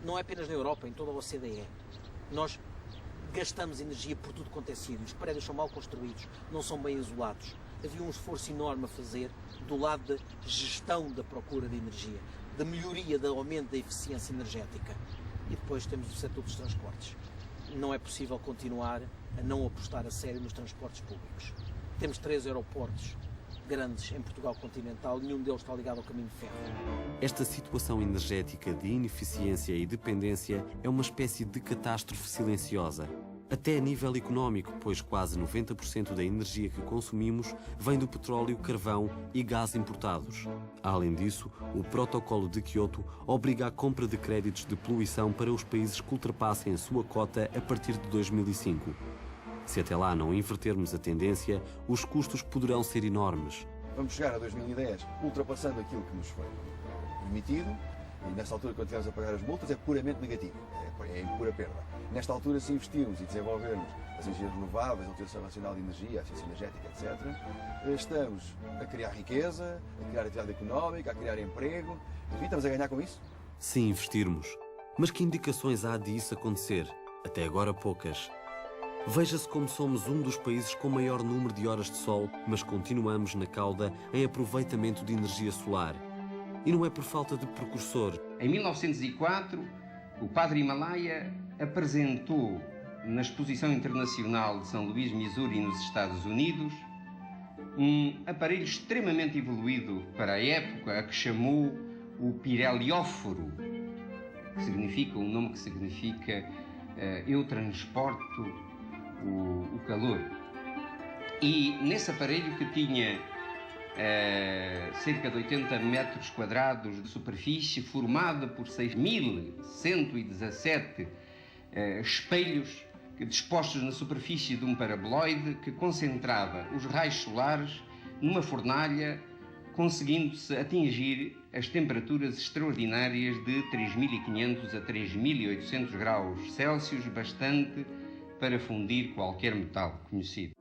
não é apenas na Europa, em toda a OCDE. Nós gastamos energia por tudo quanto é sítio. Os prédios são mal construídos, não são bem isolados. Havia um esforço enorme a fazer do lado da gestão da procura de energia, da melhoria, do aumento da eficiência energética. E depois temos o setor dos transportes. Não é possível continuar a não apostar a sério nos transportes públicos. Temos 3 aeroportos grandes em Portugal continental, nenhum deles está ligado ao caminho de ferro. Esta situação energética de ineficiência e dependência é uma espécie de catástrofe silenciosa. Até a nível económico, pois quase 90% da energia que consumimos vem do petróleo, carvão e gás importados. Além disso, o Protocolo de Kyoto obriga a compra de créditos de poluição para os países que ultrapassem a sua cota a partir de 2005. Se até lá não invertermos a tendência, os custos poderão ser enormes. Vamos chegar a 2010 ultrapassando aquilo que nos foi permitido e nessa altura, quando estivermos a pagar as multas, é puramente negativo, é em pura perda. Nesta altura, se investirmos e desenvolvermos as energias renováveis, a utilização nacional de energia, a eficiência energética, etc., estamos a criar riqueza, a criar atividade económica, a criar emprego e estamos a ganhar com isso? Se investirmos. Mas que indicações há disso acontecer? Até agora poucas. Veja-se como somos um dos países com maior número de horas de sol, mas continuamos na cauda em aproveitamento de energia solar. E não é por falta de precursor. Em 1904, o padre Himalaia apresentou na Exposição Internacional de São Luís, Missouri, nos Estados Unidos, um aparelho extremamente evoluído para a época, a que chamou o pirelióforo, um nome que significa eu transporto o calor. E nesse aparelho, que tinha cerca de 80 metros quadrados de superfície, formada por 6.117 espelhos dispostos na superfície de um paraboloide, que concentrava os raios solares numa fornalha, conseguindo-se atingir as temperaturas extraordinárias de 3.500 a 3.800 graus Celsius, bastante para fundir qualquer metal conhecido.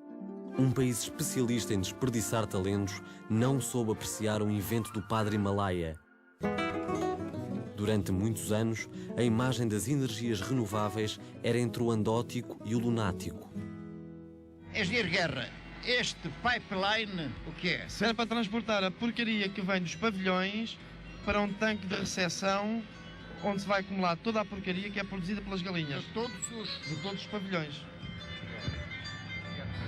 Um país especialista em desperdiçar talentos não soube apreciar o invento do padre Himalaia. Durante muitos anos, a imagem das energias renováveis era entre o andótico e o lunático. Engenheiro Guerra, este pipeline, o que é? Serve para transportar a porcaria que vem dos pavilhões para um tanque de recepção onde se vai acumular toda a porcaria que é produzida pelas galinhas. De todos os pavilhões.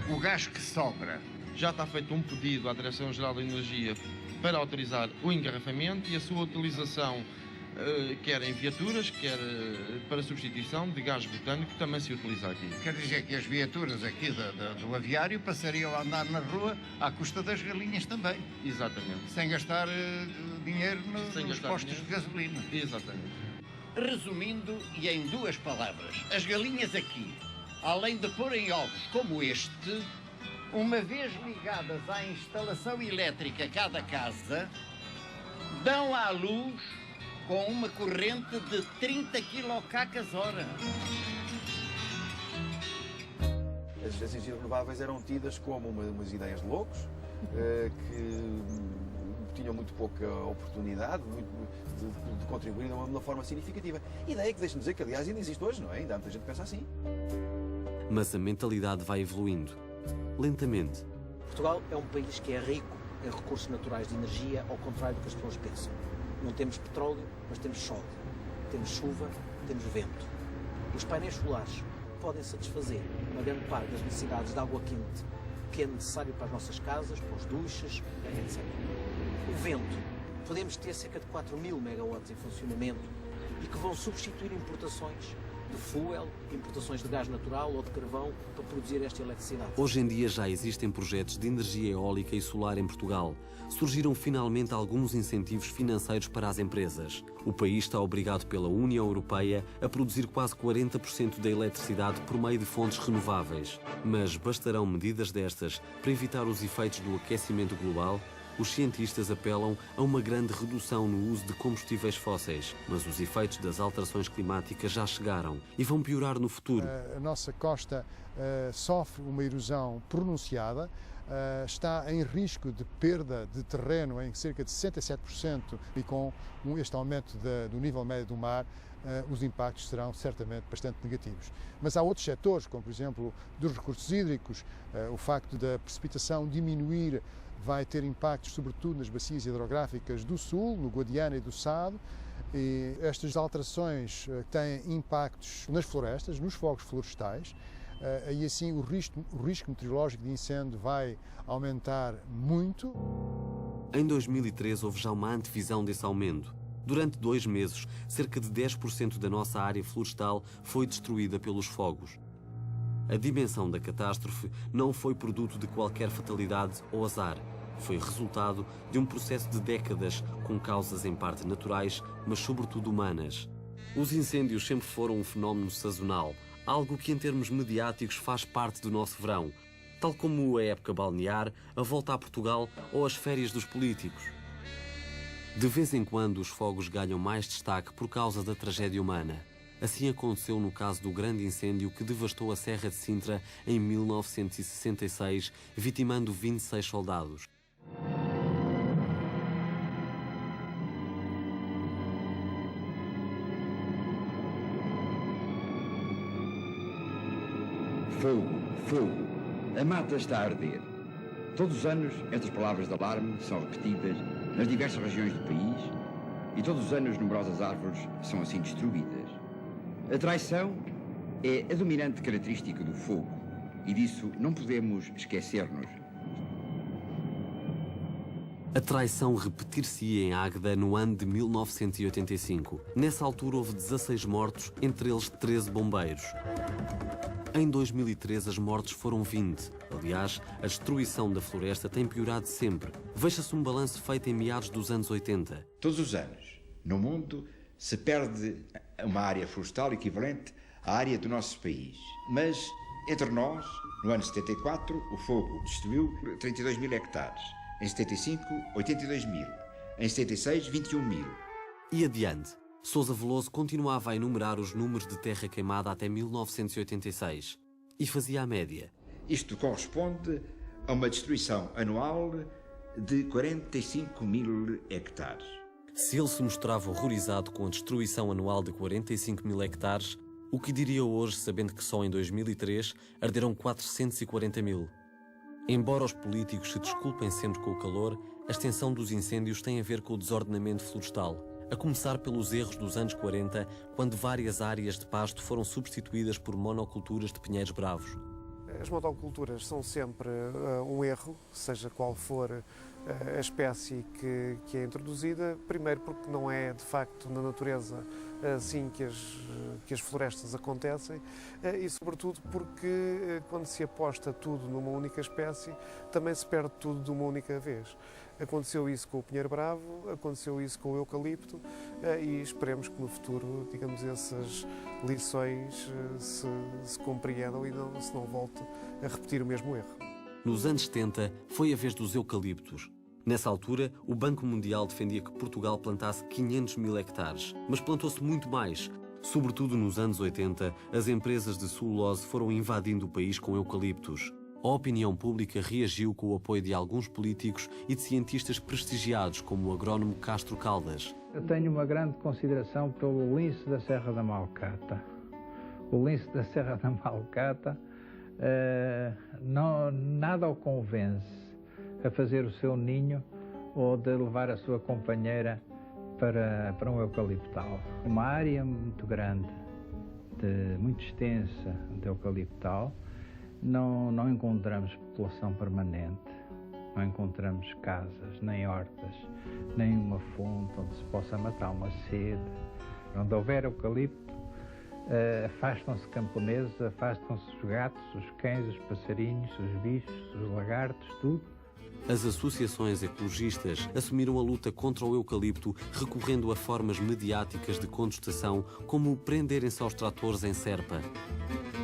O gás que sobra. Já está feito um pedido à Direção-Geral da Energia para autorizar o engarrafamento e a sua utilização, quer em viaturas, quer para substituição de gás butânico, que também se utiliza aqui. Quer dizer que as viaturas aqui do aviário passariam a andar na rua à custa das galinhas também. Exatamente. Sem gastar dinheiro nos postos de gasolina. Exatamente. Resumindo e em 2 palavras, as galinhas aqui, além de porem ovos como este, uma vez ligadas à instalação elétrica cada casa, dão à luz com uma corrente de 30 kW/hora. As energias renováveis eram tidas como umas ideias de loucos, que tinham muito pouca oportunidade de contribuir de uma forma significativa. Ideia que, deixe-me dizer, que aliás ainda existe hoje, não é? Ainda há muita gente que pensa assim. Mas a mentalidade vai evoluindo, lentamente. Portugal é um país que é rico em recursos naturais de energia, ao contrário do que as pessoas pensam. Não temos petróleo, mas temos sol. Temos chuva, temos vento. Os painéis solares podem satisfazer uma grande parte das necessidades de água quente que é necessário para as nossas casas, para os duches, etc. O vento, podemos ter cerca de 4.000 megawatts em funcionamento e que vão substituir importações de fuel, importações de gás natural ou de carvão para produzir esta eletricidade. Hoje em dia já existem projetos de energia eólica e solar em Portugal. Surgiram finalmente alguns incentivos financeiros para as empresas. O país está obrigado pela União Europeia a produzir quase 40% da eletricidade por meio de fontes renováveis. Mas bastarão medidas destas para evitar os efeitos do aquecimento global? Os cientistas apelam a uma grande redução no uso de combustíveis fósseis, mas os efeitos das alterações climáticas já chegaram e vão piorar no futuro. A nossa costa sofre uma erosão pronunciada, está em risco de perda de terreno em cerca de 67% e com este aumento do nível médio do mar, os impactos serão certamente bastante negativos. Mas há outros setores, como por exemplo dos recursos hídricos, o facto da precipitação diminuir vai ter impactos sobretudo nas bacias hidrográficas do Sul, no Guadiana e do Sado, e estas alterações têm impactos nas florestas, nos fogos florestais, e assim o risco meteorológico de incêndio vai aumentar muito. Em 2013 houve já uma antevisão desse aumento. Durante 2 meses, cerca de 10% da nossa área florestal foi destruída pelos fogos. A dimensão da catástrofe não foi produto de qualquer fatalidade ou azar. Foi resultado de um processo de décadas, com causas em parte naturais, mas sobretudo humanas. Os incêndios sempre foram um fenómeno sazonal, algo que em termos mediáticos faz parte do nosso verão, tal como a época balnear, a volta a Portugal ou as férias dos políticos. De vez em quando os fogos ganham mais destaque por causa da tragédia humana. Assim aconteceu no caso do grande incêndio que devastou a Serra de Sintra em 1966, vitimando 26 soldados. Fogo, fogo, a mata está a arder. Todos os anos estas palavras de alarme são repetidas nas diversas regiões do país e todos os anos numerosas árvores são assim destruídas. A traição é a dominante característica do fogo e disso não podemos esquecer-nos. A traição repetir-se-ia em Águeda no ano de 1985. Nessa altura houve 16 mortos, entre eles 13 bombeiros. Em 2013 as mortes foram 20. Aliás, a destruição da floresta tem piorado sempre. Veja-se um balanço feito em meados dos anos 80. Todos os anos, no mundo, se perde uma área florestal equivalente à área do nosso país. Mas, entre nós, no ano 74, o fogo destruiu 32 mil hectares. Em 75, 82 mil. Em 76, 21 mil. E adiante. Sousa Veloso continuava a enumerar os números de terra queimada até 1986 e fazia a média. Isto corresponde a uma destruição anual de 45 mil hectares. Se ele se mostrava horrorizado com a destruição anual de 45 mil hectares, o que diria hoje sabendo que só em 2003 arderam 440 mil? Embora os políticos se desculpem sempre com o calor, a extensão dos incêndios tem a ver com o desordenamento florestal. a começar pelos erros dos anos 40, quando várias áreas de pasto foram substituídas por monoculturas de pinheiros bravos. As monoculturas são sempre um erro, seja qual for a espécie que é introduzida, primeiro porque não é de facto na natureza assim que as florestas acontecem e sobretudo porque quando se aposta tudo numa única espécie também se perde tudo de uma única vez. Aconteceu isso com o pinheiro bravo, aconteceu isso com o eucalipto e esperemos que no futuro, digamos, essas lições se compreendam e se não volte a repetir o mesmo erro. Nos anos 70 foi a vez dos eucaliptos. Nessa altura, o Banco Mundial defendia que Portugal plantasse 500 mil hectares, mas plantou-se muito mais. Sobretudo nos anos 80, as empresas de celulose foram invadindo o país com eucaliptos. A opinião pública reagiu com o apoio de alguns políticos e de cientistas prestigiados, como o agrónomo Castro Caldas. Eu tenho uma grande consideração pelo lince da Serra da Malcata. O lince da Serra da Malcata nada o convence a fazer o seu ninho ou de levar a sua companheira para um eucaliptal. Uma área muito grande, muito extensa de eucaliptal, não encontramos população permanente, não encontramos casas, nem hortas, nem uma fonte onde se possa matar uma sede. Onde houver eucalipto, afastam-se camponeses, afastam-se os gatos, os cães, os passarinhos, os bichos, os lagartos, tudo. As associações ecologistas assumiram a luta contra o eucalipto recorrendo a formas mediáticas de contestação, como prenderem-se aos tratores em Serpa.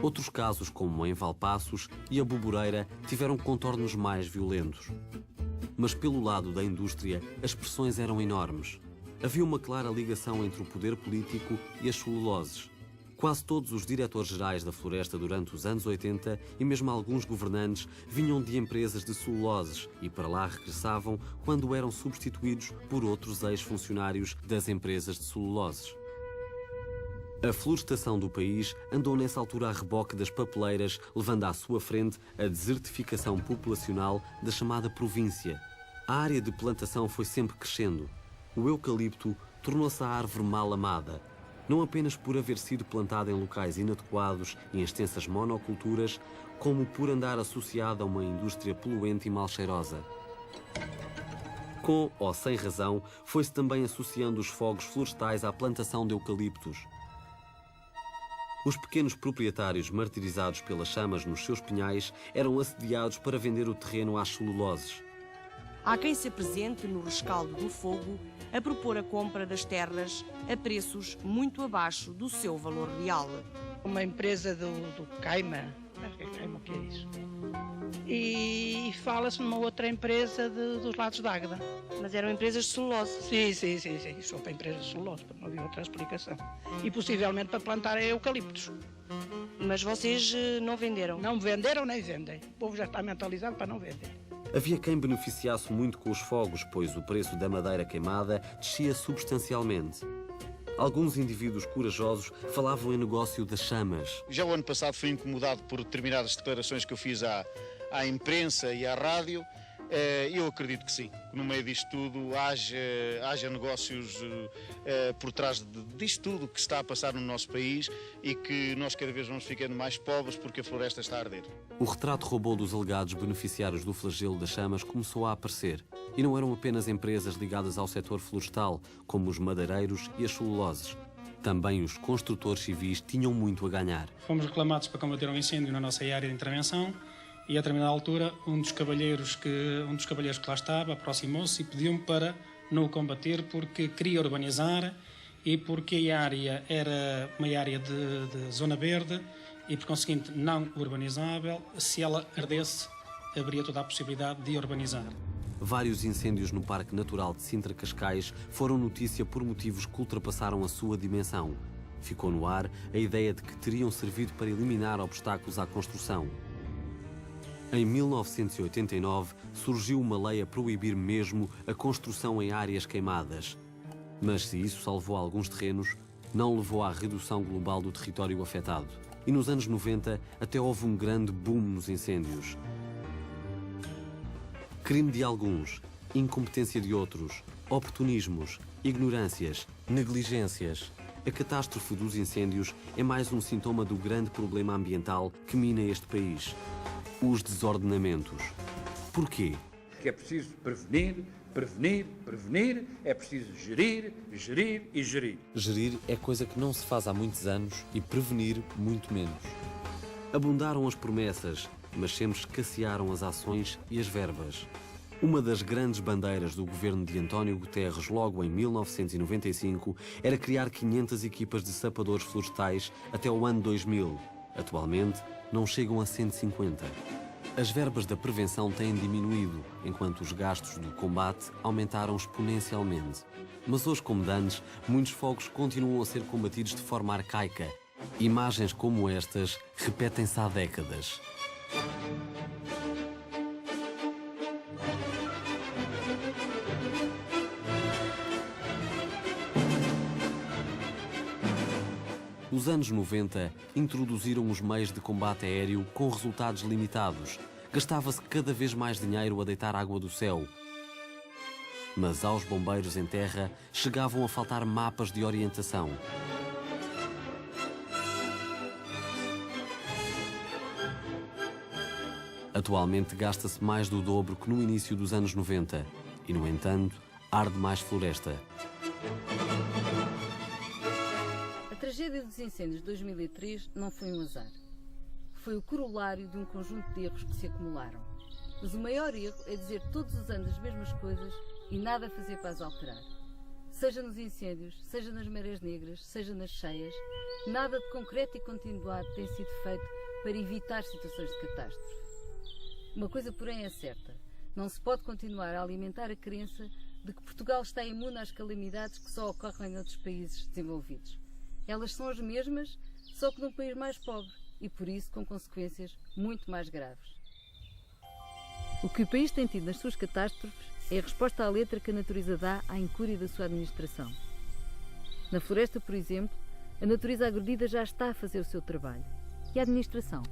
Outros casos, como em Valpaços e a Boboreira, tiveram contornos mais violentos. Mas pelo lado da indústria, as pressões eram enormes. Havia uma clara ligação entre o poder político e as celuloses. Quase todos os diretores-gerais da floresta durante os anos 80 e mesmo alguns governantes vinham de empresas de celuloses e para lá regressavam quando eram substituídos por outros ex-funcionários das empresas de celuloses. A florestação do país andou nessa altura a reboque das papeleiras, levando à sua frente a desertificação populacional da chamada província. A área de plantação foi sempre crescendo. O eucalipto tornou-se a árvore mal amada, não apenas por haver sido plantada em locais inadequados e em extensas monoculturas, como por andar associada a uma indústria poluente e mal cheirosa. Com ou sem razão, foi-se também associando os fogos florestais à plantação de eucaliptos. Os pequenos proprietários martirizados pelas chamas nos seus pinhais eram assediados para vender o terreno às celuloses. Há quem se apresente no rescaldo do fogo a propor a compra das terras a preços muito abaixo do seu valor real. Uma empresa do Caima, o que é isso? E fala-se numa outra empresa dos lados de Águeda. Mas eram empresas de celulose? Sim. Só para empresas de celulose, não havia outra explicação. E possivelmente para plantar eucaliptos. Mas vocês não venderam? Não venderam nem vendem. O povo já está mentalizado para não vender. Havia quem beneficiasse muito com os fogos, pois o preço da madeira queimada descia substancialmente. Alguns indivíduos corajosos falavam em negócio das chamas. Já o ano passado fui incomodado por determinadas declarações que eu fiz à imprensa e à rádio. Eu acredito que sim, que no meio disto tudo haja negócios por trás disto tudo que está a passar no nosso país e que nós cada vez vamos ficando mais pobres porque a floresta está a arder. O retrato robô dos alegados beneficiários do flagelo das chamas começou a aparecer. E não eram apenas empresas ligadas ao setor florestal, como os madeireiros e as celuloses. Também os construtores civis tinham muito a ganhar. Fomos reclamados para combater um incêndio na nossa área de intervenção. E a determinada altura, um dos cavalheiros que lá estava aproximou-se e pediu-me para não o combater porque queria urbanizar e porque a área era uma área de zona verde e, por conseguinte, não urbanizável. Se ela ardesse, haveria toda a possibilidade de urbanizar. Vários incêndios no Parque Natural de Sintra-Cascais foram notícia por motivos que ultrapassaram a sua dimensão. Ficou no ar a ideia de que teriam servido para eliminar obstáculos à construção. Em 1989, surgiu uma lei a proibir mesmo a construção em áreas queimadas. Mas se isso salvou alguns terrenos, não levou à redução global do território afetado. E nos anos 90, até houve um grande boom nos incêndios. Crime de alguns, incompetência de outros, oportunismos, ignorâncias Negligências. A catástrofe dos incêndios é mais um sintoma do grande problema ambiental que mina este país: os desordenamentos. Porquê? Que é preciso prevenir, prevenir, prevenir, é preciso gerir, gerir e gerir. Gerir é coisa que não se faz há muitos anos e prevenir muito menos. Abundaram as promessas, mas sempre escassearam as ações e as verbas. Uma das grandes bandeiras do governo de António Guterres logo em 1995 era criar 500 equipas de sapadores florestais até o ano 2000. Atualmente, não chegam a 150. As verbas da prevenção têm diminuído, enquanto os gastos do combate aumentaram exponencialmente. Mas hoje, como dantes, muitos fogos continuam a ser combatidos de forma arcaica. Imagens como estas repetem-se há décadas. Os anos 90 introduziram os meios de combate aéreo com resultados limitados. Gastava-se cada vez mais dinheiro a deitar água do céu. Mas aos bombeiros em terra chegavam a faltar mapas de orientação. Atualmente gasta-se mais do dobro que no início dos anos 90 e, no entanto, arde mais floresta. A tragédia dos incêndios de 2003 não foi um azar. Foi o corolário de um conjunto de erros que se acumularam. Mas o maior erro é dizer todos os anos as mesmas coisas e nada fazer para as alterar. Seja nos incêndios, seja nas marés negras, seja nas cheias, nada de concreto e continuado tem sido feito para evitar situações de catástrofe. Uma coisa, porém, é certa. Não se pode continuar a alimentar a crença de que Portugal está imune às calamidades que só ocorrem em outros países desenvolvidos. Elas são as mesmas, só que num país mais pobre e, por isso, com consequências muito mais graves. O que o país tem tido nas suas catástrofes é a resposta à letra que a natureza dá à incúria da sua administração. Na floresta, por exemplo, a natureza agredida já está a fazer o seu trabalho. E a administração?